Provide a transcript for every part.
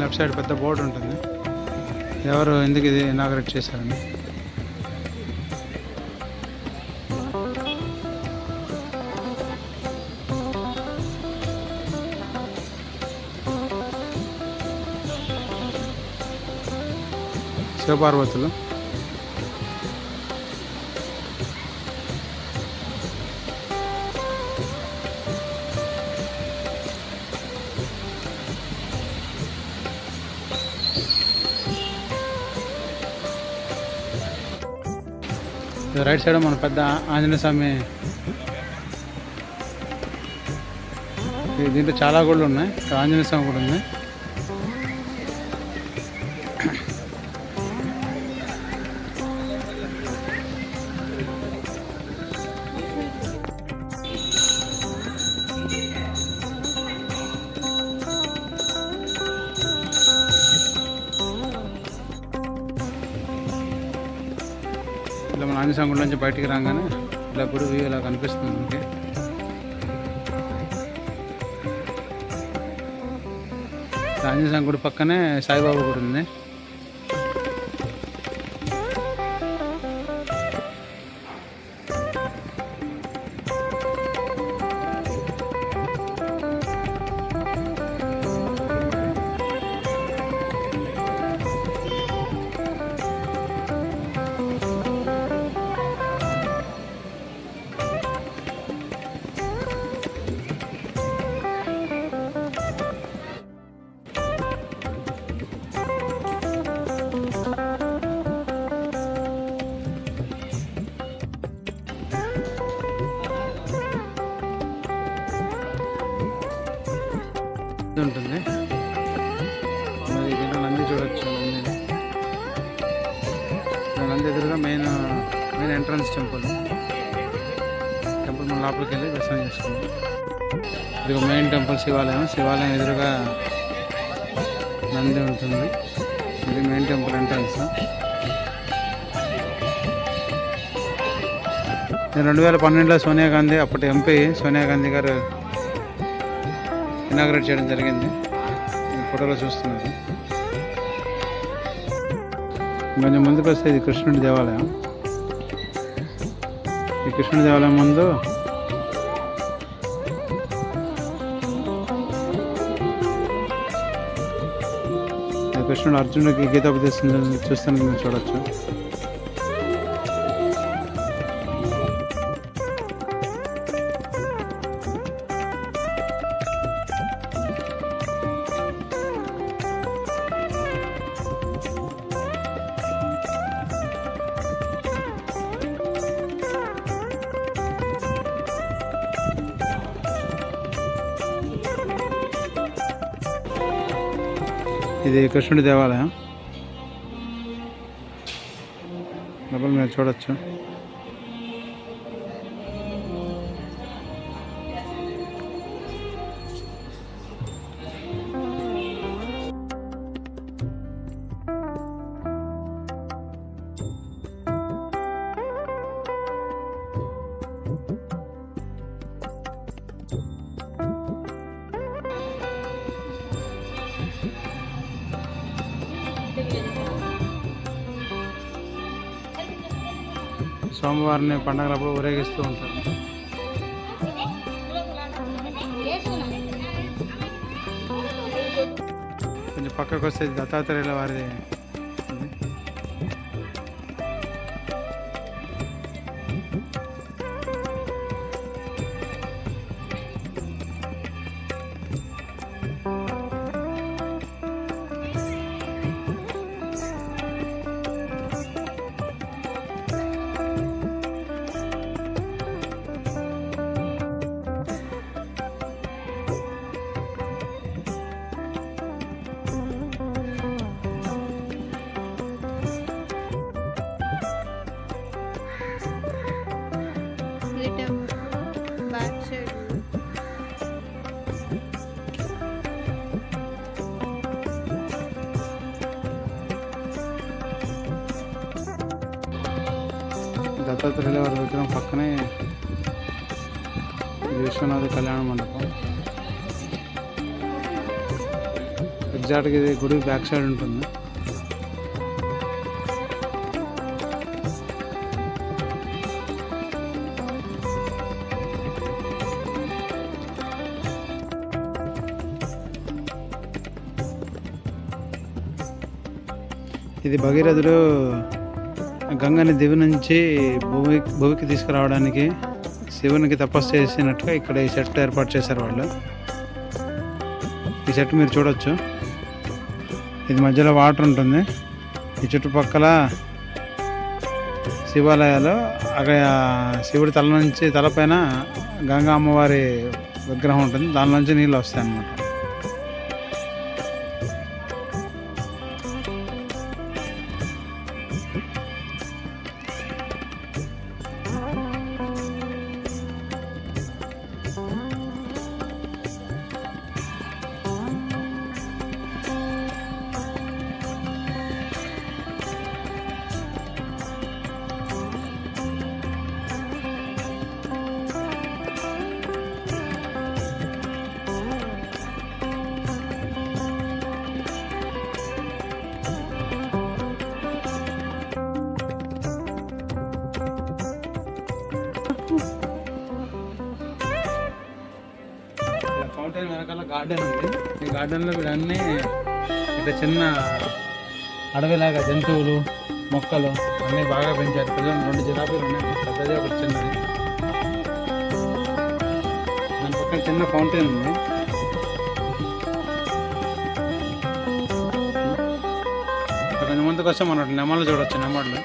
Left side పెద్ద board ఉంటుంది, ఎవరు ఎందుకు ఇది ఇనాగరేట్ చేశారని. శివపార్వతులు రైట్ సైడ్ మన పెద్ద ఆంజనేయ స్వామి. దీంట్లో చాలా గుళ్ళు ఉన్నాయి, ఆంజనేయ స్వామి కూడా ఉంది. ఇలా మన ఆంజనేయ స్వామి గుడి నుంచి బయటికి రాగానే ఇలా గుడి వ్యూ ఇలా కనిపిస్తుంది మనకి. ఆంజనేయ స్వామి గుడి పక్కనే సాయిబాబా గుడి ఉంది. ఉంటుంది మరి దీంట్లో నంది చూడొచ్చు. నంది ఎదురుగా మెయిన్ ఎంట్రన్స్ టెంపుల్ మన లోపలికి వెళ్ళి దర్శనం చేసుకుంటాం. ఇది మెయిన్ టెంపుల్ శివాలయం ఎదురుగా నంది ఉంటుంది. ఇది మెయిన్ టెంపుల్ ఎంట్రన్స్. నేను 2012లో సోనియా గాంధీ, అప్పటి ఎంపీ సోనియా గాంధీ గారు ఇనాగరేట్ చేయడం జరిగింది. ఫోటోలో చూస్తున్నారు. కొంచెం ముందుకు వస్తే ఇది కృష్ణుడి దేవాలయం. ఈ కృష్ణుడి దేవాలయం ముందు కృష్ణుడు అర్జునుడికి గీతాపదేశం చూస్తాను చూడొచ్చు. ఇది కృష్ణుడి దేవాలయం. లోపల మీరు చూడొచ్చు. స్వామివారిని పండగలప్పుడు ఊరేగిస్తూ ఉంటారు. కొంచెం పక్కకు వస్తే దత్తాత్రేయుల వారిది ఉంది. బ్యాక్ సైడ్ దత్తాత్రేయుల వారి విగ్రహం పక్కనే విశ్వనాథ కళ్యాణ మండపం. ఎగ్జాక్ట్గా ఇది గుడి బ్యాక్ సైడ్ ఉంటుంది. ఇది భగీరథుడు గంగని దివి నుంచి భూమికి తీసుకురావడానికి శివునికి తపస్సు చేసినట్టుగా ఇక్కడ ఈ సెట్ ఏర్పాటు చేశారు వాళ్ళు. ఈ సెట్ మీరు చూడొచ్చు. ఇది మధ్యలో వాటర్ ఉంటుంది. ఈ చుట్టుపక్కల శివాలయాలు అక్కడ శివుడి తలపైన గంగా అమ్మవారి విగ్రహం ఉంటుంది. దానిలోంచి నీళ్ళు వస్తాయి అన్నమాట. ఫౌంటైన్ వెనకాల గార్డెన్ ఉంది. ఈ గార్డెన్లో వీళ్ళన్నీ ఇట్లా చిన్న అడవిలాగా జంతువులు మొక్కలు అన్నీ బాగా పెంచారు. ప్రజలు 2 జిరాఫీలు ఉన్నాయి, పెద్దది ఒకటి చిన్నది. దాని పక్కన చిన్న ఫౌంటైన్ ఉంది. కొంచెం ముందుకు వస్తే మనం నెమళ్ళు చూడవచ్చు. నెమళ్ళు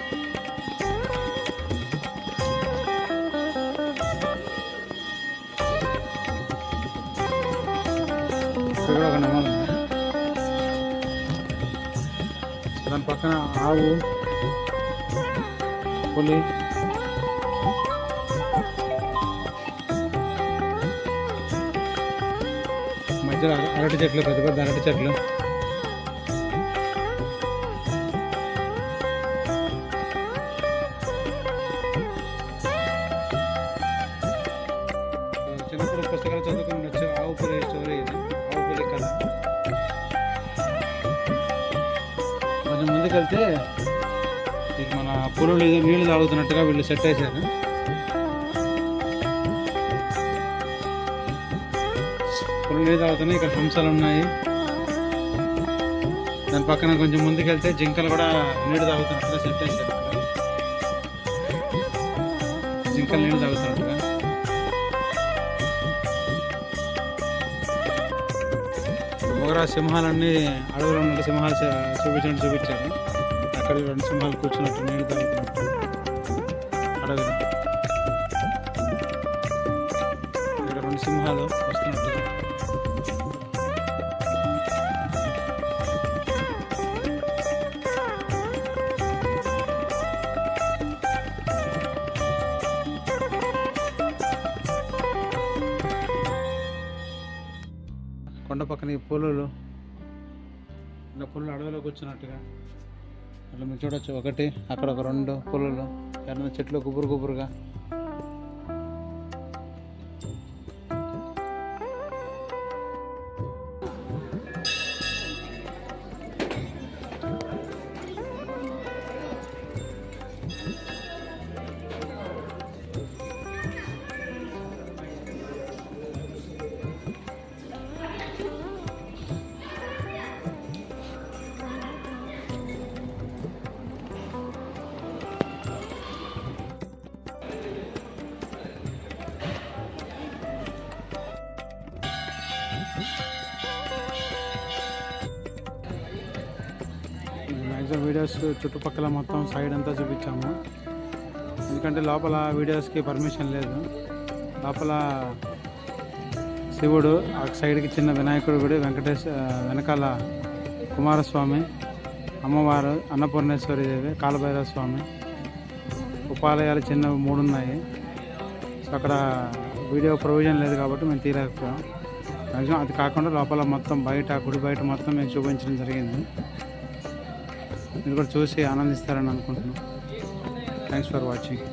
ఇక్కడ ఒక నెమలు ఉంది. దాని పక్కన ఆవు, పులి, మధ్యలో అరటి చెట్లు, పెద్ద పెద్ద అరటి చెట్లు. చిన్నప్పుడు పుస్తకాలు చదువుకుని వచ్చి ఆవు పులి స్టోరీ ఇది. ఆవు పులి కథ. కొంచెం ముందుకెళ్తే ఇది మన పులులు ఏదో నీళ్లు తాగుతున్నట్టుగా వీళ్ళు సెట్ వేసారు. పులులు నీళ్ళు తాగుతున్నాయి. ఇక్కడ హంసలు ఉన్నాయి. దాని పక్కన కొంచెం ముందుకెళ్తే జింకలు కూడా నీళ్లు తాగుతున్నట్టుగా సెట్ వేసారు. జింకలు నీళ్లు తాగుతున్నట్టుగా. మొగరా సింహాలన్నీ అడవిలో ఉన్నట్టు సింహాలు చూపించారు. అక్కడ 2 సింహాలు కూర్చున్నట్టు నీళ్ళు తాగుతున్నట్టు అడవిలో. ఇక్కడ 2 సింహాలు వస్తున్నట్టుగా. కొండ పక్కన ఈ పులులు, ఇలా పులులు అడవిలో కూర్చున్నట్టుగా అట్లా మీరు చూడొచ్చు. ఒకటి అక్కడ ఒక 2 పులులు, చెట్లు గుబురుగా. కొంచెం వీడియోస్ చుట్టుపక్కల మొత్తం సైడ్ అంతా చూపించాము. ఎందుకంటే లోపల వీడియోస్కి పర్మిషన్ లేదు. లోపల శివుడు, ఆ సైడ్కి చిన్న వినాయకుడు గుడి, వెనకాల కుమారస్వామి, అమ్మవారు అన్నపూర్ణేశ్వరి దేవి, కాలభైరవ స్వామి, ఉపాలయాలు చిన్న 3 ఉన్నాయి. సో అక్కడ వీడియో ప్రొవిజన్ లేదు కాబట్టి మేము తీయలేకపోయాం. మ్యాక్సిమం అది కాకుండా లోపల మొత్తం గుడి బయట మొత్తం మేము చూపించడం జరిగింది. మీరు కూడా చూసి ఆనందిస్తారని అనుకుంటున్నాం. Thanks for watching.